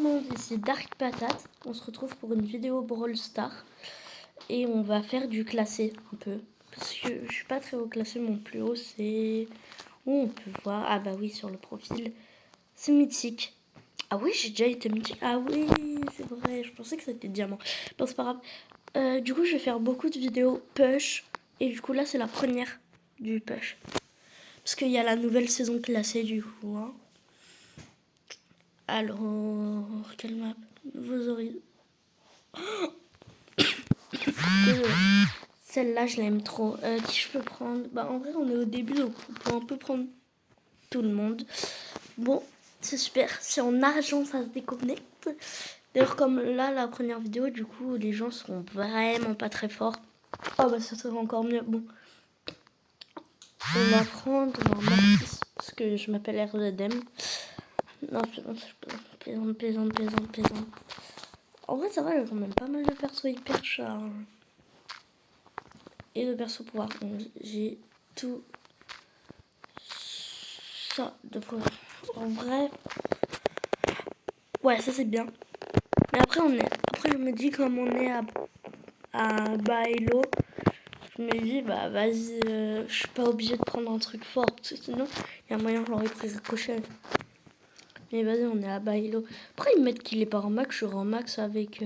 monde, ici Dark Patate. On se retrouve pour une vidéo Brawl Stars. Et on va faire du classé un peu. Parce que je suis pas très haut classé, mon plus haut c'est... Où on peut voir, ah bah oui, sur le profil, c'est mythique. Ah oui, j'ai déjà été mythique. Ah oui, c'est vrai, je pensais que c'était diamant. Bon, c'est pas grave. Du coup, je vais faire beaucoup de vidéos push. Et du coup, là, c'est la première du push. Parce qu'il y a la nouvelle saison classée, du coup. Hein. Alors, quelle map? Nouveaux horizons. Celle-là, je l'aime trop. Qui je peux prendre? Bah, en vrai, on est au début, donc on peut un peu prendre tout le monde. Bon, c'est super. C'est en argent, ça se déconnecte. D'ailleurs, comme là, la première vidéo, du coup, les gens seront vraiment pas très forts. Oh, bah, ça serait encore mieux. Bon. On va prendre un Mortis, parce que je m'appelle RZM. Non, plaisante. En vrai, ça va, j'ai quand même pas mal de persos hyper chers. Et de perso pouvoir. J'ai tout ça de pouvoir. En vrai, ouais, ça c'est bien. Mais après, je me dis, comme on est à Bailo, je me dis, bah vas-y, je suis pas obligée de prendre un truc fort, parce que sinon, il y a moyen que j'aurais pris Ricochet. Mais vas-y, on est à Bailo. Après, ils mettent qu'il est pas en max, je suis en max avec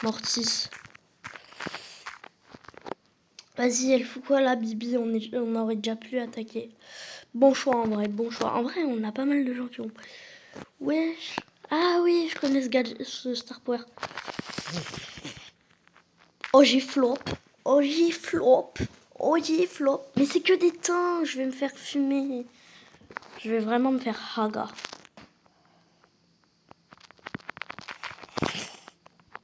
Mortis. Vas-y, elle fout quoi là, Bibi? On aurait déjà pu attaquer. Bon choix en vrai, bon choix. En vrai, on a pas mal de gens qui ont... Wesh. Ah oui, je connais ce gadget, ce Star Power. Oh, j'ai flop. Oh, j'ai flop. Oh, j'ai flop. Mais c'est que des teints. Je vais me faire fumer. Je vais vraiment me faire haga.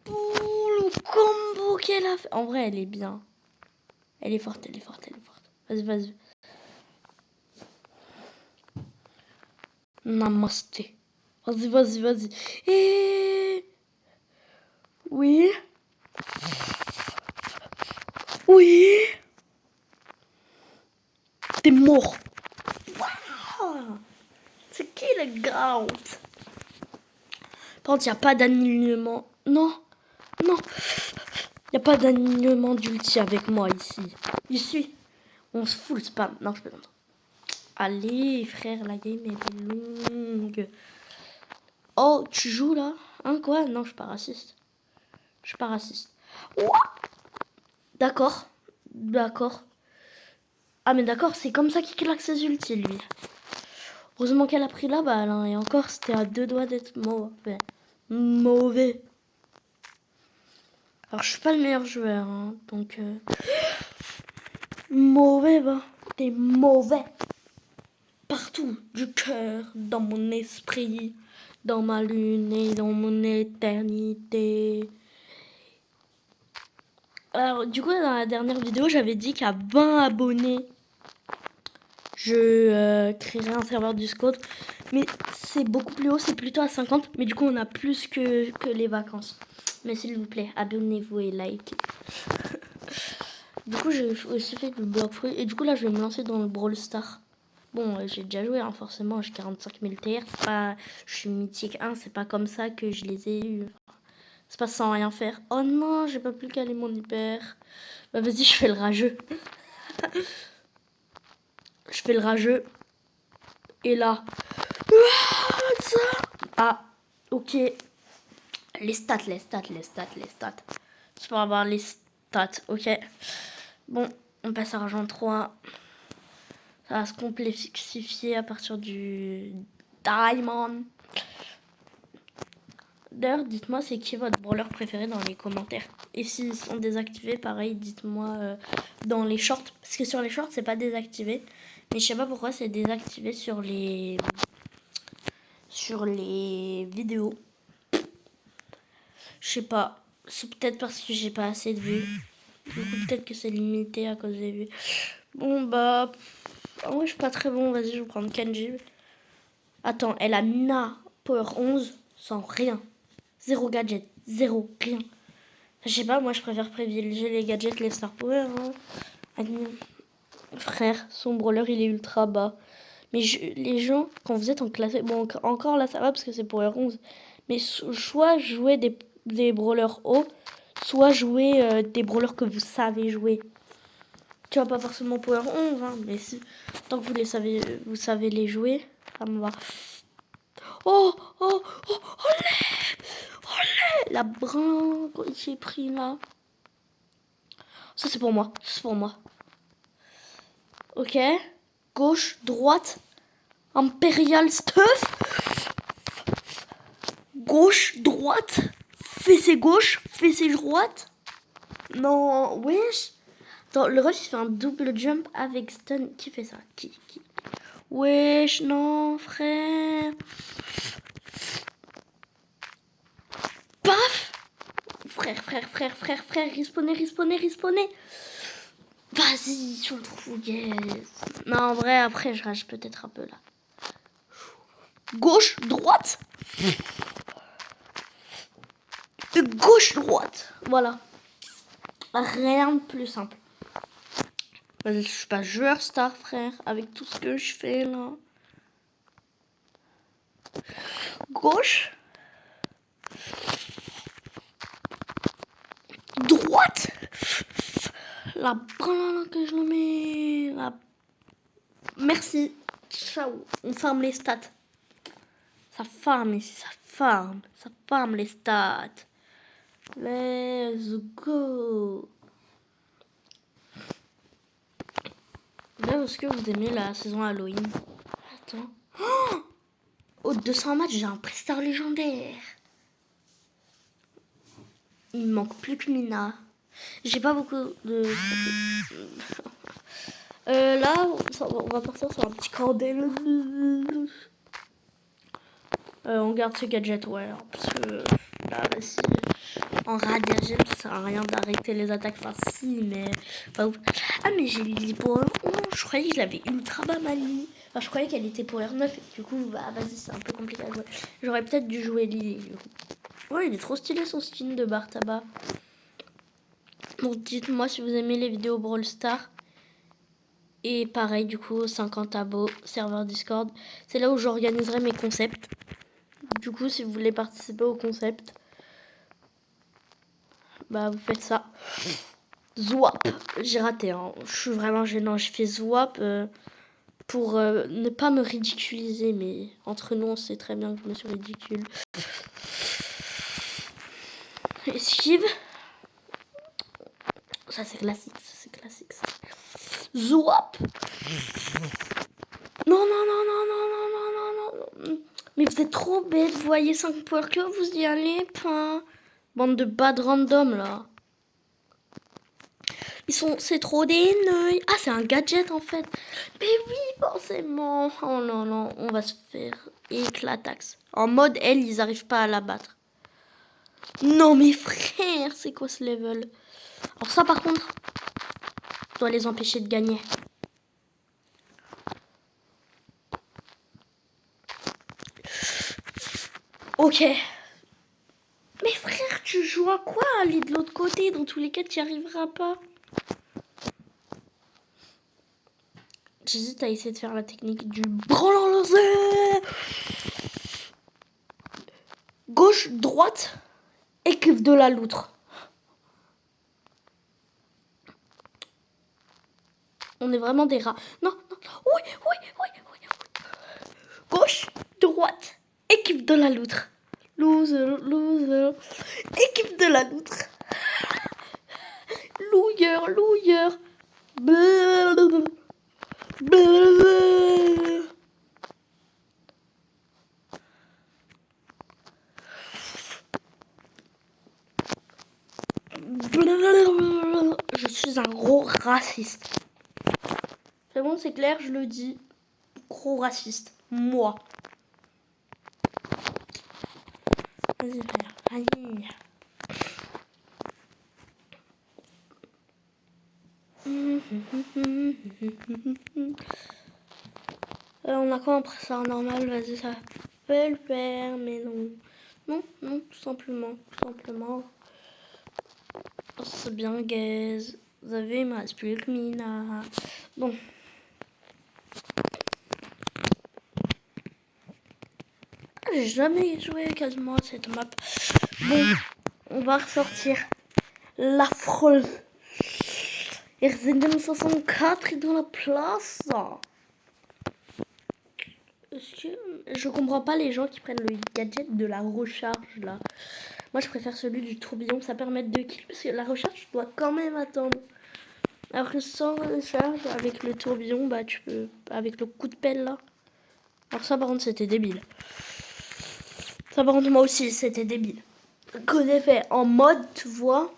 Oh, le combo qu'elle a fait. En vrai, elle est bien. Elle est forte. Vas-y. Namasté. Vas-y. Et... Oui. T'es mort. Wow. C'est qui le gout? Par contre, il n'y a pas d'alignement. Non. Il n'y a pas d'alignement d'ulti avec moi ici. On se fout le spam. Non, je peux pas. Allez, frère, la game est longue. Oh, tu joues là? Hein, quoi? Non, je suis pas raciste. D'accord. Ah, mais d'accord, c'est comme ça qu'il claque ses ultis, lui. Heureusement qu'elle a pris la balle, hein, et encore, c'était à 2 doigts d'être mauvais. Alors, je suis pas le meilleur joueur, hein, donc... Mauvais, va. T'es mauvais. Partout, du cœur, dans mon esprit, dans ma lune et dans mon éternité. Alors, du coup, dans la dernière vidéo, j'avais dit qu'à 20 abonnés, je créerais un serveur Discord. Mais c'est beaucoup plus haut, c'est plutôt à 50. Mais du coup, on a plus que les vacances. Mais s'il vous plaît, abonnez-vous et likez. Du coup, j'ai aussi fait du bloc fruit. Et du coup, là, je vais me lancer dans le Brawl Stars. Bon, j'ai déjà joué, hein, forcément, j'ai 45 000 TR. C'est pas... Je suis mythique 1, c'est pas comme ça que je les ai eus. C'est pas sans rien faire. Oh non, j'ai pas pu caler mon hyper. Bah vas-y, je fais le rageux. Et là... Ah, ok. Les stats. C'est pour avoir les stats, ok. Bon, on passe à argent 3. Ça va se complexifier à partir du Diamond. D'ailleurs, dites-moi c'est qui votre brawler préféré dans les commentaires. Et s'ils sont désactivés, pareil, dites-moi dans les shorts. Parce que sur les shorts, c'est pas désactivé. Mais je sais pas pourquoi c'est désactivé sur les vidéos. Je sais pas. C'est peut-être parce que j'ai pas assez de vues. Du coup, peut-être que c'est limité à cause des vues. Bon, bah... En vrai, je suis pas très bon. Vas-y, je vais prendre Kenji. Attends, elle a Nina Power 11 sans rien. Zéro gadget, zéro, rien. Je sais pas, moi je préfère privilégier les gadgets, les Star Power. Hein. Frère, son brawler il est ultra bas. Mais les gens, quand vous êtes en classe... Bon, encore là ça va parce que c'est Power 11. Mais soit jouer des brawlers hauts, soit jouer des brawlers que vous savez jouer. Tu vois, pas forcément Power 11, hein, mais si, tant que vous savez les jouer, ça me va. Oh, oh, oh, olé, olé, la brin que j'ai pris là. Ça c'est pour moi, c'est pour moi. Ok, gauche, droite, Imperial Stuff. Gauche, droite, fessée gauche, fessée droite. Non, wesh. Attends, le rush il fait un double jump avec stun. Qui fait ça? Qui? Wesh, non, frère. Paf. Frère, respawnez. Vas-y, sur le trou, yes. Non, en vrai, après, je rage peut-être un peu là. Gauche, droite. Gauche, droite. Voilà. Rien de plus simple. Je suis pas joueur star, frère, avec tout ce que je fais là. Gauche. Droite. La banane que je le mets. Merci. Ciao. On farme les stats. Ça farme ici, ça farme. Ça farme les stats. Let's go. Là, est-ce que vous aimez la saison Halloween? Attends. Au 200 matchs, j'ai un prestar légendaire. Il me manque plus que Mina. J'ai pas beaucoup de... là, on va partir sur un petit cordel. On garde ce gadget, ouais. Parce que là, si en radiagem, ça sert à rien d'arrêter les attaques. Enfin, si, mais... Enfin, ah, mais j'ai Lily Power 11. Je croyais que je l'avais ultra bas, ma Lily. Enfin, je croyais qu'elle était Power 9. Et du coup, bah, vas-y, c'est un peu compliqué à jouer. J'aurais peut-être dû jouer Lily, du coup. Ouais, il est trop stylé, son skin de bar tabac. Donc, dites-moi si vous aimez les vidéos Brawl Stars. Et pareil, du coup, 50 abos, serveur Discord. C'est là où j'organiserai mes concepts. Du coup, si vous voulez participer au concept, bah vous faites ça. Zwap. J'ai raté, hein. Je suis vraiment gênant. J'ai fait Zwap pour ne pas me ridiculiser. Mais entre nous, on sait très bien que je me suis ridicule. Esquive. Ça, c'est classique. Ça. Zwap. Non. Mais vous êtes trop bête. Vous voyez 5 power club, vous y allez pas. Bande de bad random, là. C'est trop des neuils. Ah, c'est un gadget, en fait. Mais oui, forcément. Oh non, on va se faire éclataxe. En mode, ils arrivent pas à la battre. Non, mais frère, c'est quoi ce level? Alors ça, par contre, je dois les empêcher de gagner. Ok. Mais frère, tu joues à quoi? Aller de l'autre côté, dans tous les cas, tu n'y arriveras pas. J'hésite à essayer de faire la technique du branlant laser. Gauche, droite, équipe de la loutre. On est vraiment des rats. Non. Oui. Gauche, droite, équipe de la loutre. Loser. Équipe de la loutre. Louilleur. Je suis un gros raciste. C'est bon, c'est clair, je le dis. Gros raciste. Moi. Vas-y, frère. Allez. On a quoi un presseur normal? Vas-y, ça peut le faire, mais non. Non, tout simplement. Oh, c'est bien, guys. Vous avez, il me reste plus que Mina. Bon. j'ai jamais joué quasiment à cette map. Bon, on va ressortir l'affreux. RZM 64 est dans la place. Est-ce que... Je comprends pas les gens qui prennent le gadget de la recharge là. Moi je préfère celui du tourbillon, ça permet de kill parce que la recharge tu dois quand même attendre. Alors que sans recharge avec le tourbillon, bah tu peux avec le coup de pelle là. Alors ça par contre c'était débile. Ça par contre moi aussi c'était débile. Qu'on ait fait en mode, tu vois.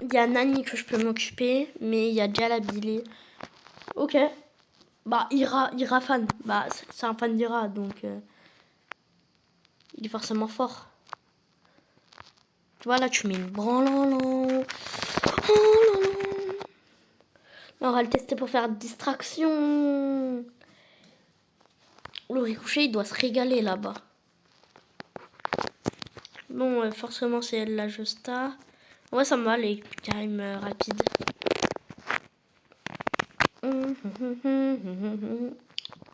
Il y a Nani que je peux m'occuper, mais il y a déjà la Billy. Ok. Bah, Ira fan. Bah, c'est un fan d'Ira, donc... il est forcément fort. Tu vois, là, tu mets une branlon. Oh là là. On va le tester pour faire distraction. Le ricochet, il doit se régaler là-bas. Bon, forcément, c'est elle la Josta. Ouais, ça me va, les times rapides.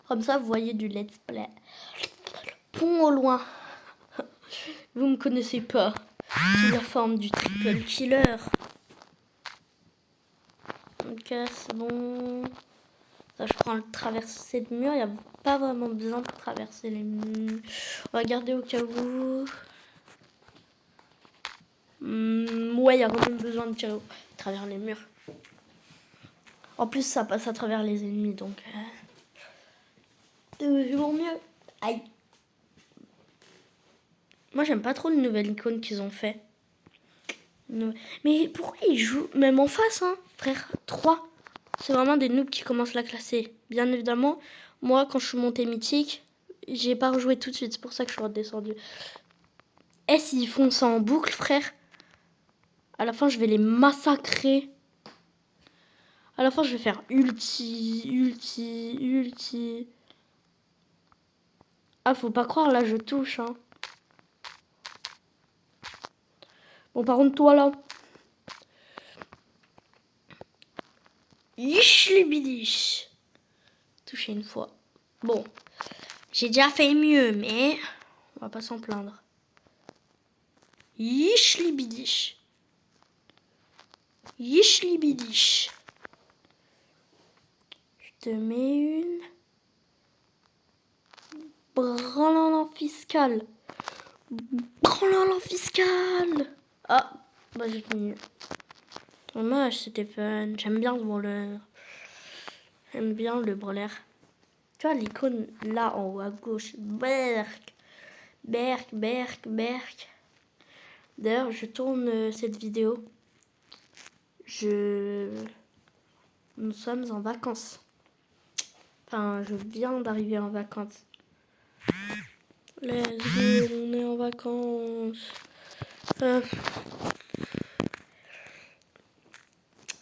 Comme ça, vous voyez du let's play. Bon, au loin. Vous me connaissez pas. Sous la forme du triple killer. Ok, c'est bon. Ça, je prends le traverser de mur. Il n'y a pas vraiment besoin de traverser les murs. On va garder au cas où. Ouais, il y a quand même besoin de tirer à travers les murs. En plus, ça passe à travers les ennemis, donc... toujours mieux. Aïe. Moi, j'aime pas trop le nouvelle icône qu'ils ont fait. Mais pourquoi ils jouent même en face, hein, frère 3. C'est vraiment des noobs qui commencent la classer. Bien évidemment, moi, quand je suis montée mythique, j'ai pas rejoué tout de suite. C'est pour ça que je suis redescendue. Et s'ils font ça en boucle, frère, à la fin, je vais les massacrer. À la fin, je vais faire ulti. Ah, faut pas croire, là, je touche, hein. Bon, par contre, toi, là. Yish les bidiches. Touché une fois. Bon. J'ai déjà fait mieux, mais on va pas s'en plaindre. Yish les bidiches. Yish les bidiches. Je te mets une. Branlant fiscal. Branlant fiscal. Ah, bah j'ai fini. Dommage, c'était fun. J'aime bien le branleur. J'aime bien le branleur. Tu vois l'icône là en haut à gauche. Berk. D'ailleurs, je tourne cette vidéo. Nous sommes en vacances. Enfin, je viens d'arriver en vacances. Let's go, on est en vacances.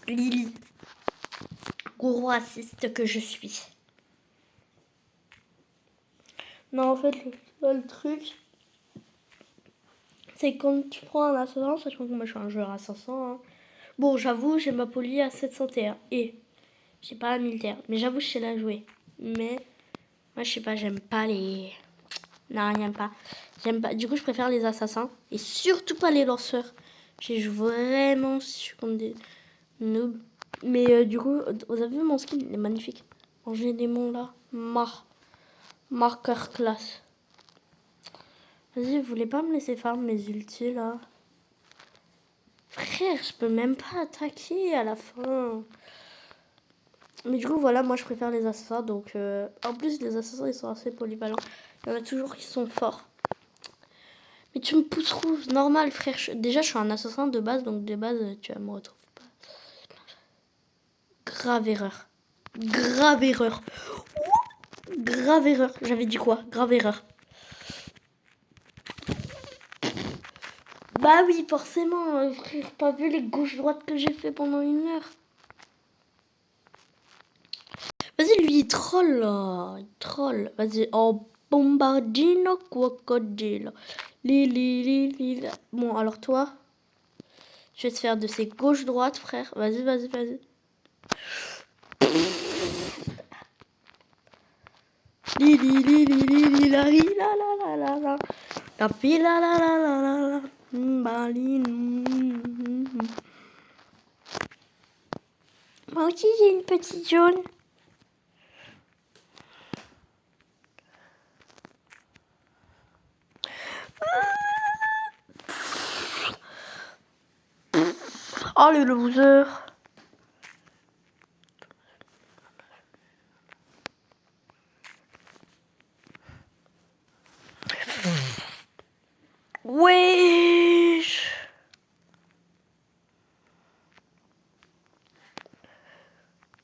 Lily. Gros raciste que je suis. Non, en fait, le seul truc, c'est quand tu prends un assassin, sachant que moi je suis un joueur assassin. Hein. Bon, j'avoue, j'ai ma poly à 701 et j'ai pas un militaire. Mais j'avoue, je sais la jouer. Mais moi, je sais pas, j'aime pas les... Non, j'aime pas. J'aime pas. Du coup, je préfère les assassins et surtout pas les lanceurs. Je joue vraiment comme des noobs. Mais du coup, vous avez vu mon skin, il est magnifique. J'ai des démons là. Marqueur classe. Vas-y, vous voulez pas me laisser faire mes ultis là? Frère, je peux même pas attaquer à la fin. Mais du coup, voilà, moi je préfère les assassins. Donc, en plus, les assassins ils sont assez polyvalents. Il y en a toujours qui sont forts. Mais tu me pousses rouge, normal, frère. Déjà, je suis un assassin de base, donc de base, tu me retrouves pas. Grave erreur. Grave erreur. Grave erreur. J'avais dit quoi? Grave erreur. Bah oui, forcément, frère. Pas vu les gauches-droites que j'ai fait pendant 1 heure. Vas-y, lui, il troll, là. Il troll. Vas-y, oh, bombardino crocodile. Li. Bon, alors toi, je vais te faire de ces gauches-droites, frère. Vas-y. Li li li li li li la li la la la la la. La pi la la la la la la. Bali. Moi aussi j'ai une petite jaune. Oh le loser. Wesh.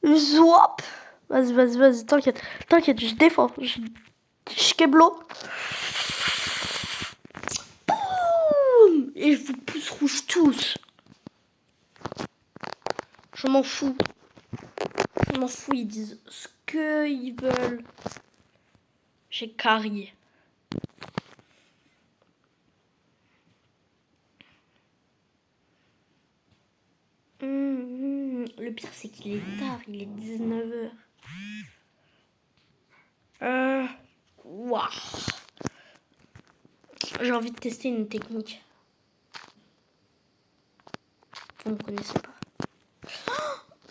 Zouap. Vas-y, t'inquiète, je défends. Schkeblo. Boum. Et je vous pousse rouge tous. Je m'en fous, ils disent ce qu'ils veulent. J'ai carré. Le pire, c'est qu'il est tard, il est 19h. Waouh. J'ai envie de tester une technique. Vous ne connaissez pas.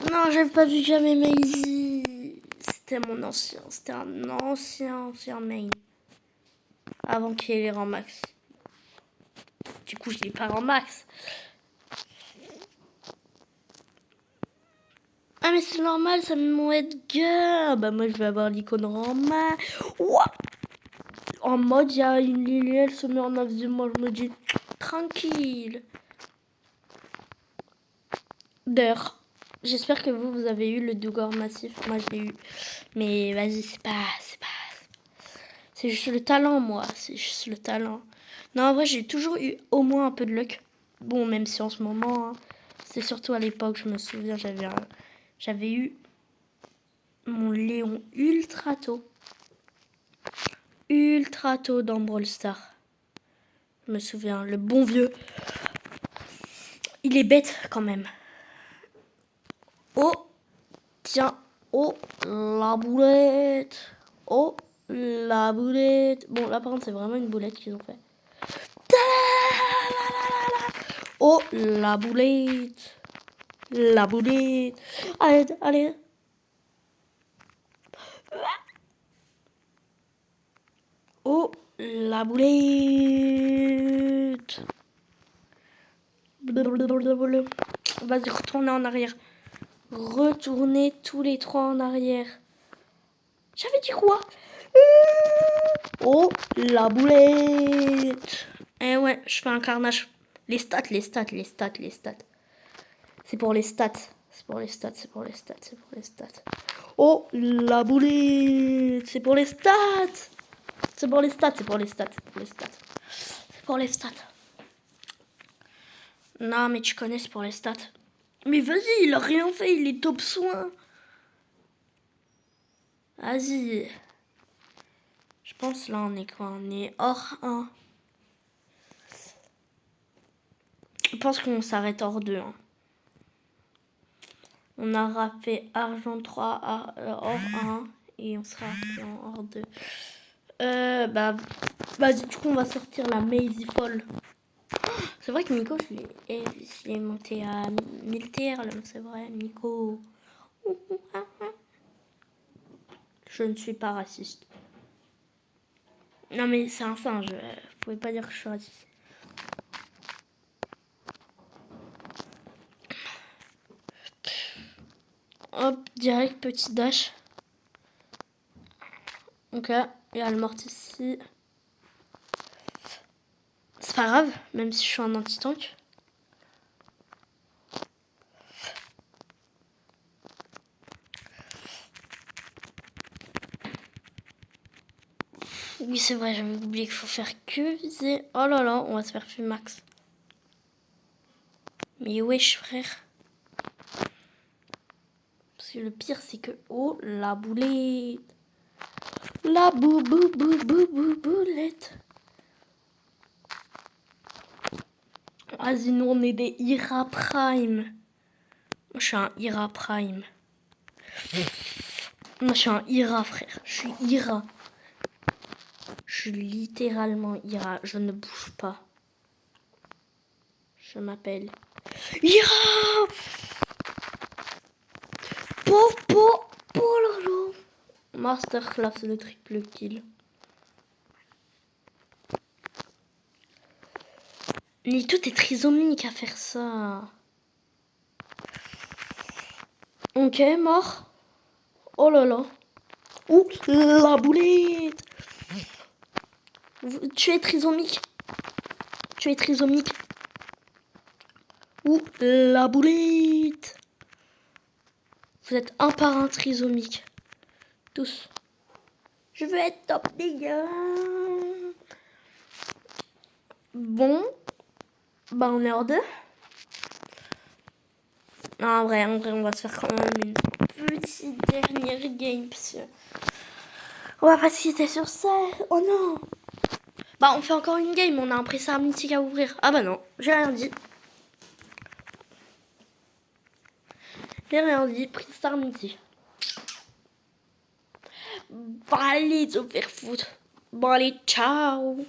Oh non, j'avais pas vu jamais Maisie. C'était un ancien main. Avant qu'il ait les rangs max. Du coup, je l'ai pas rang max. Ah mais c'est normal, ça me met de gueule. Bah moi je vais avoir l'icône en main. En mode il y a une Lily, elle se met en avis. Moi je me dis tranquille. D'ailleurs, j'espère que vous avez eu le Dougor massif. Moi je l'ai eu. Mais vas-y, c'est juste le talent, moi. C'est juste le talent. Non, en vrai, j'ai toujours eu au moins un peu de luck. Bon, même si en ce moment, hein, c'est surtout à l'époque, je me souviens, j'avais eu mon Léon ultra tôt dans Brawl Stars. Je me souviens, le bon vieux. Il est bête quand même. Oh, tiens, oh, la boulette. Oh, la boulette. Bon, là par contre, c'est vraiment une boulette qu'ils ont fait. Oh, la boulette. La boulette. Allez. Oh, la boulette. Vas-y, retournez en arrière. Retournez tous les trois en arrière. J'avais dit quoi? Oh, la boulette. Eh ouais, je fais un carnage. Les stats. C'est pour les stats. Oh, la boulette. C'est pour les stats. Non, mais tu connais, c'est pour les stats. Mais vas-y, il a rien fait, il est top soin. Vas-y. Je pense là, on est quoi? On est hors 1. Je pense qu'on s'arrête hors 2. Hein. On aura fait argent 3 hors 1 et on sera en hors 2. Bah, vas-y, du coup, on va sortir la Maisie Folle. C'est vrai que Nico, je l'ai monté à 1000 TR, là, c'est vrai, Nico. Je ne suis pas raciste. Non, mais c'est un singe, vous pouvez pas dire que je suis raciste. Hop, direct, petit dash. Ok, il y a le mortier ici. C'est pas grave, même si je suis en anti-tank. Oui, c'est vrai, j'avais oublié qu'il faut faire que viser. Oh là là, on va se faire full max. Mais wesh, frère. Parce que le pire, c'est que... Oh, la boulette. La boulette. Vas-y, nous, on est des Ira Prime. Moi, je suis un Ira Prime. Moi, je suis un Ira, frère. Je suis Ira. suis littéralement Ira. Je ne bouge pas. Je m'appelle Ira. Oh là là. Masterclass de triple kill. Nito, t'es trisomique à faire ça. Ok, mort. Oh là là. Ouh, la boulette. Tu es trisomique. Tu es trisomique. Ouh, la boulette. Vous êtes un par un trisomique. Tous. Je veux être top des gars. Bon. Bah on est hors deux. Non, en vrai, on va se faire quand même une petite dernière game. Parce que on va pas se quitter sur ça. Oh non. Bah on fait encore une game. On a un pressard mythique à ouvrir. Ah bah non, j'ai rien dit. J'ai rien dit. Pressard mythique. Bah allez, te faire foutre. Bon allez, ciao.